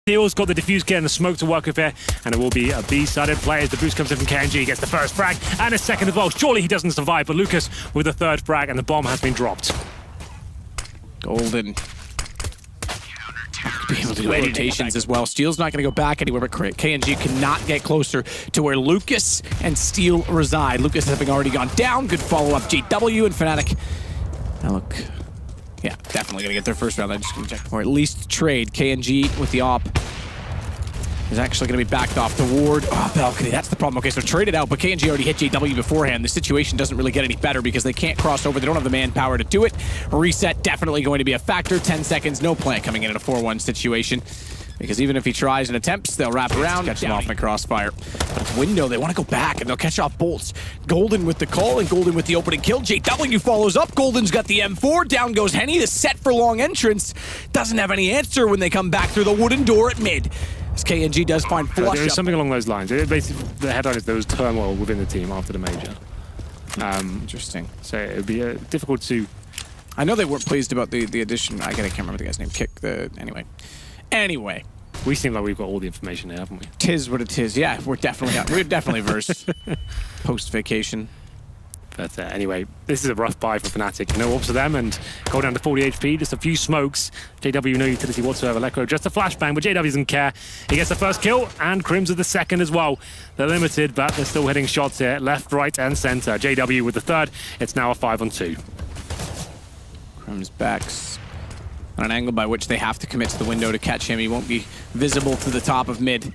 Steel's got the defuse kit and the smoke to work with here, and it will be a B-sided play as the boost comes in from KNG. He gets the first frag and a second as well. Surely he doesn't survive, but Lucas with the third frag, and the bomb has been dropped. Golden be able to do rotations as well. Steel's not going to go back anywhere, but KNG cannot get closer to where Lucas and Steel reside. Lucas having already gone down. Good follow-up. JW and Fnatic. Now look, yeah, definitely going to get their first round. I'm just going to check. Or at least trade. KNG with the op is actually going to be backed off toward balcony. That's the problem. Okay, so traded out, but KNG already hit JW beforehand. The situation doesn't really get any better because they can't cross over. They don't have the manpower to do it. Reset definitely going to be a factor. 10 seconds, no plant coming in a 4-1 situation. Because even if he tries and attempts, they'll wrap around, catch him off in the crossfire. But it's window, they want to go back, and they'll catch off bolts. Golden with the call, and Golden with the opening kill. JW follows up, Golden's got the M4, down goes Henny, the set for long entrance. Doesn't have any answer when they come back through the wooden door at mid. As KNG does find flush. There is something along those lines. Basically, the headline is there was turmoil within the team after the major. Interesting. So it would be difficult to... I know they weren't pleased about the addition. I can't remember the guy's name. Anyway. We seem like we've got all the information here, haven't we? Tis what it is. Yeah, we're definitely versed. Post-vacation. But anyway, this is a rough buy for Fnatic. No ops to them, and go down to 40 HP, just a few smokes. JW no utility whatsoever. Lekro just a flashbang, but JW doesn't care. He gets the first kill, and Crims with the second as well. They're limited, but they're still hitting shots here, left, right, and center. JW with the third. It's now a 5-on-2. Crims backs on an angle by which they have to commit to the window to catch him. He won't be visible to the top of mid.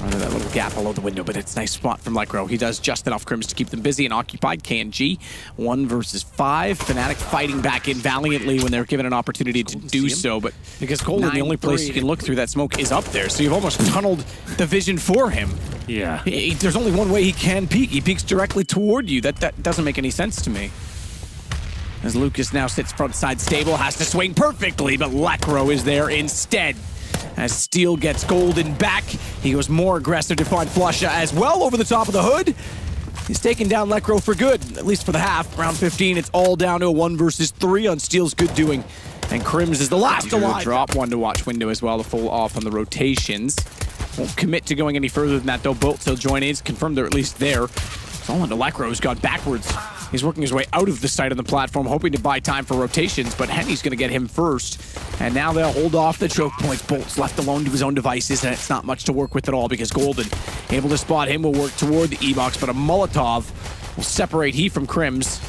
Under that little gap below the window, but it's a nice spot from Lekro. He does just enough Crims to keep them busy and occupied. KNG, 1 versus 5. Fnatic fighting back in valiantly when they're given an opportunity to do so, but because Golden, the only place you can look through that smoke is up there, so you've almost tunneled the vision for him. Yeah. There's only one way he can peek. He peeks directly toward you. That doesn't make any sense to me. As Lucas now sits front side stable, has to swing perfectly, but Lekro is there instead. As Steel gets Golden back, he goes more aggressive to find Flusha as well over the top of the hood. He's taking down Lekro for good, at least for the half. Round 15, it's all down to a 1 versus 3 on Steel's good doing. And Crims is the last alive. Drop one to watch window as well, the full off on the rotations. Won't commit to going any further than that though. Both will join in, it's confirmed they're at least there. It's all into Lekro, who's gone backwards. He's working his way out of the site on the platform, hoping to buy time for rotations, but Henny's going to get him first. And now they'll hold off the choke points. Bolt's left alone to his own devices, and it's not much to work with at all because Golden, able to spot him, will work toward the E-box, but a Molotov will separate he from Crims.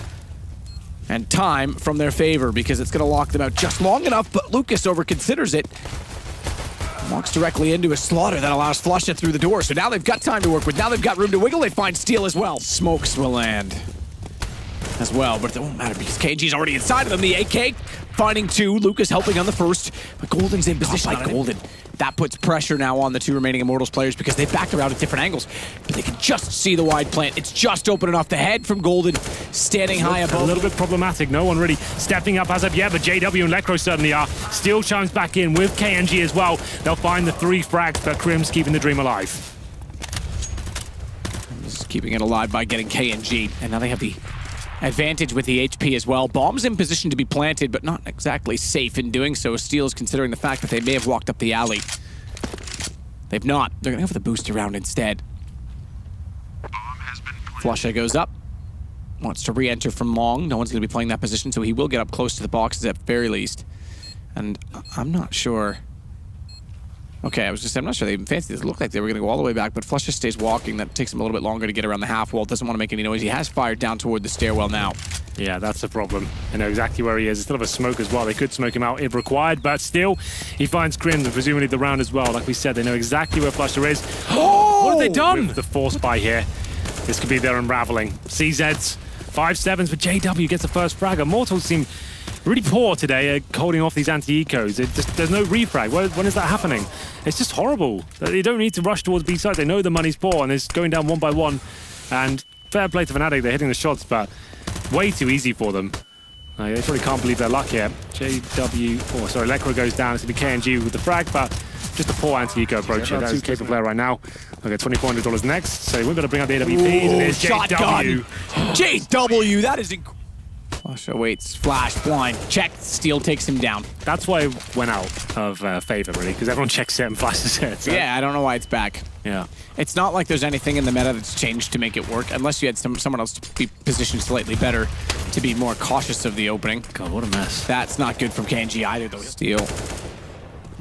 And time from their favor because it's going to lock them out just long enough, but Lucas overconsiders it. Walks directly into a slaughter that allows Flusha through the door. So now they've got time to work with. Now they've got room to wiggle. They find Steel as well. Smokes will land as well, but it won't matter because KNG's already inside of them. The AK finding 2. Lucas helping on the first, but Golden's in position by Golden. That puts pressure now on the 2 remaining Immortals players because they've backed around at different angles. But they can just see the wide plant. It's just open enough. The head from Golden standing high above. A little bit problematic. No one really stepping up as of yet, but JW and Lekro certainly are. Steel chimes back in with KNG as well. They'll find the 3 frags, but Crims keeping the dream alive. Just keeping it alive by getting KNG. And now they have the advantage with the HP as well. Bomb's in position to be planted, but not exactly safe in doing so. Steel's considering the fact that they may have walked up the alley. They've not. They're going to go for the booster round instead. Flusha goes up. Wants to re-enter from long. No one's going to be playing that position, so he will get up close to the boxes at very least. And I'm not sure. Okay, I'm not sure they even fancied this. It looked like they were going to go all the way back, but Flusha stays walking. That takes him a little bit longer to get around the half wall. Doesn't want to make any noise. He has fired down toward the stairwell now. Yeah, that's the problem. They know exactly where he is. Still have a smoke as well. They could smoke him out if required, but still, he finds Crims and presumably the round as well. Like we said, they know exactly where Flusha is. Oh! What have they done? With the force buy here. This could be their unraveling. CZs, 5-7s, but JW gets the first frag. Immortals seem really poor today at holding off these anti-ecos. There's no refrag. When is that happening? It's just horrible. They don't need to rush towards B-side. They know the money's poor and it's going down 1 by 1. And fair play to Fnatic, they're hitting the shots, but way too easy for them. They probably can't believe their luck here. Lekro goes down. It's going to be KNG with the frag, but just a poor anti-eco approach here. That is capable player right now. Okay, $2,400 next. So we're going to bring up the AWPs, and there's JW. JW, that is incredible. Flush awaits, flash, blind, check, Steel takes him down. That's why it went out of favor, really, because everyone checks it and flashes it. So. Yeah, I don't know why it's back. Yeah. It's not like there's anything in the meta that's changed to make it work, unless you had someone else to be positioned slightly better to be more cautious of the opening. God, what a mess. That's not good from KNG either, though. Steel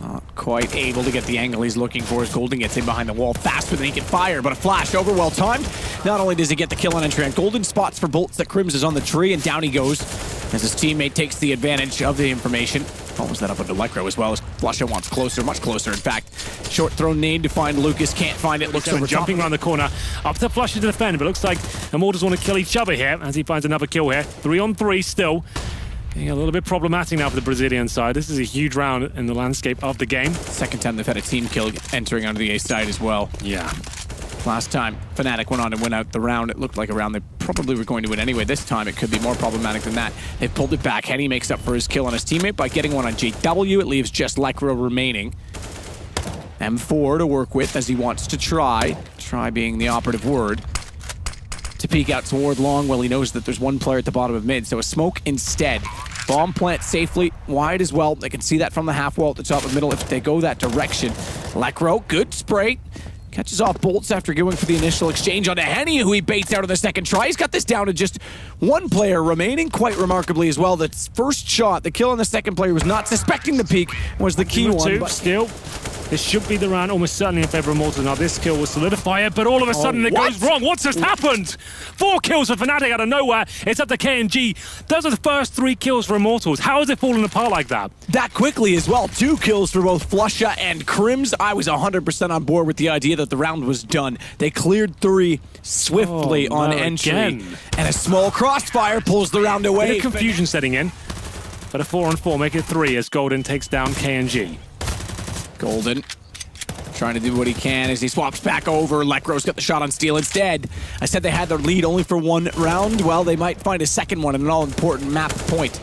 not quite able to get the angle he's looking for as Golden gets in behind the wall faster than he can fire, but a flash over, well timed. Not only does he get the kill on entry on Golden, spots for bolts that Crims is on the tree, and down he goes as his teammate takes the advantage of the information. Follows that up into Electro as well as Flusha wants closer, much closer in fact. Short throw nade to find Lucas, can't find it, looks over jumping around the corner, up to Flusha to defend, but looks like Immortals want to kill each other here as he finds another kill here. 3-on-3 still. Getting a little bit problematic now for the Brazilian side. This is a huge round in the landscape of the game. Second time they've had a team kill entering onto the A side as well. Yeah. Last time Fnatic went on and win out the round, it looked like a round they probably were going to win anyway. This time it could be more problematic than that. They've pulled it back. Henny makes up for his kill on his teammate by getting one on JW. It leaves just Lekro remaining. M4 to work with as he wants to try being the operative word, to peek out toward long. Well, he knows that there's one player at the bottom of mid, so a smoke instead. Bomb plant safely, wide as well. They can see that from the half wall at the top of middle if they go that direction. Lekro, good spray. Catches off bolts after going for the initial exchange onto Henny, who he baits out of the second try. He's got this down to just one player remaining, quite remarkably as well. The first shot, the kill on the second player was not suspecting the peak, was the key one. But still, this should be the round almost certainly in favor of Immortals. Now this kill will solidify it, but all of a sudden it goes wrong. What's just happened? 4 kills for Fnatic out of nowhere. It's up to KNG. Those are the first 3 kills for Immortals. How has it fallen apart like that? That quickly as well. 2 kills for both Flusha and Crims. I was 100% on board with the idea that the round was done. They cleared 3 swiftly on entry. Again. And a small crossfire pulls the round away. Bit of confusion setting in, but a 4-on-4 make it 3 as Golden takes down KNG. Golden trying to do what he can as he swaps back over. Lekro's got the shot on Steel instead. I said they had their lead only for 1 round. Well, they might find a second one at an all-important map point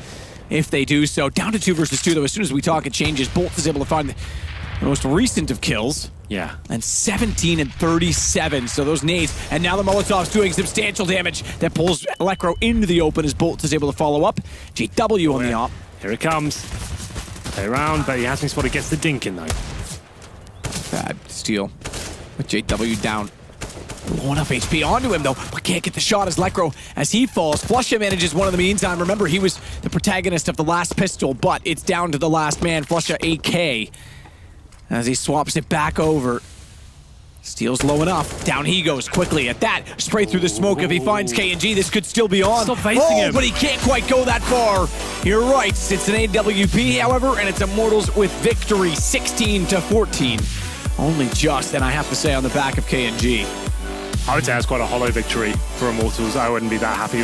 if they do so. Down to 2 versus 2, though. As soon as we talk, it changes. Bolt is able to find the most recent of kills. Yeah. And 17 and 37. So those nades. And now the Molotov's doing substantial damage that pulls Lekro into the open as Bolt is able to follow up. GW on the op. Here it comes. Play around, but he has been spotted. Gets the dink in, though. Bad Steel with JW down. Low enough HP onto him, though, but can't get the shot as Lekro, as he falls. Flusha manages one in the meantime. Remember, he was the protagonist of the last pistol, but it's down to the last man, Flusha AK, as he swaps it back over. Steel's low enough. Down he goes quickly at that. Spray through the smoke. If he finds KNG, this could still be on. Stop facing him. But he can't quite go that far. You're right. It's an AWP, however, and it's Immortals with victory, 16-14. Only just, and I have to say, on the back of KNG. I would say that's quite a hollow victory for Immortals. I wouldn't be that happy with